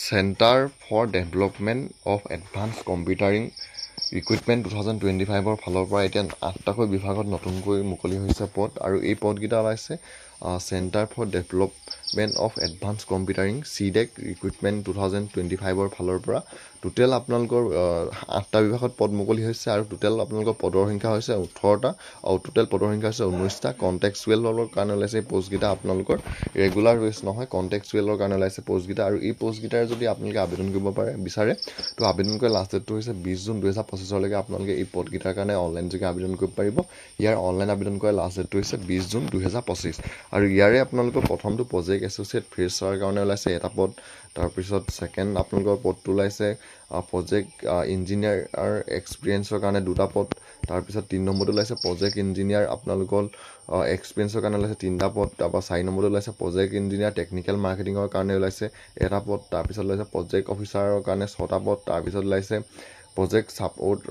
centre for development of advance computing recruitment 2025ৰ ফালৰ পৰা এতিয়া 8টাকৈ বিভাগত নতুনকৈ মুকলি হৈছে পদ আৰু এই পদকেইটা ওলাইছে centre for development of advance computing CDEC recruitment 2025ৰ ফালৰ পৰা টোটেল আপোনালোকৰ 8টা বিভাগত পদ মুকলি হৈছে আৰু টোটেল আপোনালোকৰ পদৰ সংখ্যা হৈছে 18টা আৰু টোটেল পদৰ সংখ্যা হৈছে 19টা কণ্টেক্সচুৱেলৰ কাৰণে ওলাইছে এই পষ্টকেইটা আপোনালোকৰ ৰেগুলাৰ বেছ নহয় কণ্টেক্সচুৱেলৰ কাৰণে ওলাইছে পষ্টকেইটা আৰু এই পষ্টকেইটাৰ যদি আপোনালোকে আবেদন কৰিব বিচাৰে তো আবেদন কৰা লাষ্ট ডেটটো হৈছে 20 জুন 2025লৈকে আপোনালোকে এই পদকেইটাৰ কাৰণে অনলাইন যোগে আবেদন কৰিব পাৰিব ইয়াৰ অনলাইন আবেদন কৰা লাষ্ট ডেটটো হৈছে 20 জুন 2025 আৰু ইয়াৰে আপোনালোকৰ প্ৰথমটো প্ৰজেক্ট এছ'চিয়েট ফ্ৰেছাৰৰ কাৰণে ওলাইছে এটা পদ তাৰপিছত ছেকেণ্ড আপোনালোকৰ পদটো ওলাইছে প্ৰজেক্ট ইঞ্জিনিয়াৰ এক্সপিৰিয়েঞ্চৰ কাৰণে দুটা পদ তাৰপিছত 3 নম্বৰটো ওলাইছে প্ৰজেক্ট ইঞ্জিনিয়াৰ আপোনালোকৰ এক্সপিৰিয়েঞ্চৰ কাৰণে ওলাইছে 3টা পদ তাৰপৰা 4 নম্বৰটো ওলাইছে প্ৰজেক্ট ইঞ্জিনিয়াৰ টেকনিকেল মাৰ্কেটিঙৰ কাৰণে ওলাইছে এটা পদ তাৰপিছত ওলাইছে প্ৰজেক্ট অফিচাৰৰ কাৰণে 6টা পদ তাৰপিছত ওলাইছে প্ৰজেক্ট ছাপৰ্ট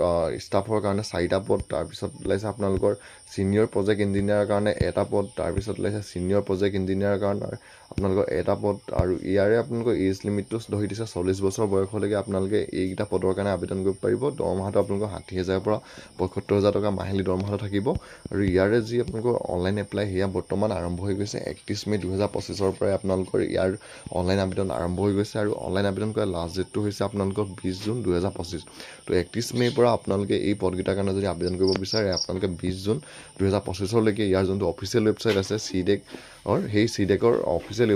ষ্টাফৰ কাৰণে 4টা পদ তাৰপিছত ওলাইছে আপোনালোকৰ ছিনিয়ৰ প্ৰজেক্ট ইঞ্জিনিয়াৰৰ কাৰণে এটা পদ তাৰপিছত ওলাইছে ছিনিয়ৰ প্ৰজেক্ট ইঞ্জিনিয়াৰৰ কাৰণে আপোনালোকৰ এটা পদ আৰু ইয়াৰে আপোনালোকৰ এজ লিমিটটো ধৰি দিছে 40 বছৰ বয়সলৈকে আপোনালোকে এইকেইটা পদৰ কাৰণে আবেদন কৰিব পাৰিব দৰমহাটো আপোনালোকৰ 60,000ৰ পৰা 75,000 টকা মাহিলী দৰমহাটো থাকিব আৰু ইয়াৰে যি আপোনালোকৰ অনলাইন এপ্লাই সেয়া বৰ্তমান আৰম্ভ হৈ গৈছে 31 মে 2025ৰ পৰাই আপোনালোকৰ ইয়াৰ অনলাইন আবেদন আৰম্ভ হৈ গৈছে আৰু অনলাইন আবেদন কৰা লাষ্ট ডেটটো হৈছে আপোনালোকৰ 20 জুন 2025 তো 31 মে'ৰ পৰা আপোনালোকে এই পদকেইটাৰ কাৰণে যদি আবেদন কৰিব বিচাৰে আপোনালোকে 20 জুন 2025লৈকে ইয়াৰ যোনটো অফিচিয়েল ৱেবছাইট আছে CDECৰ সেই CDECৰ অফিচিয়েল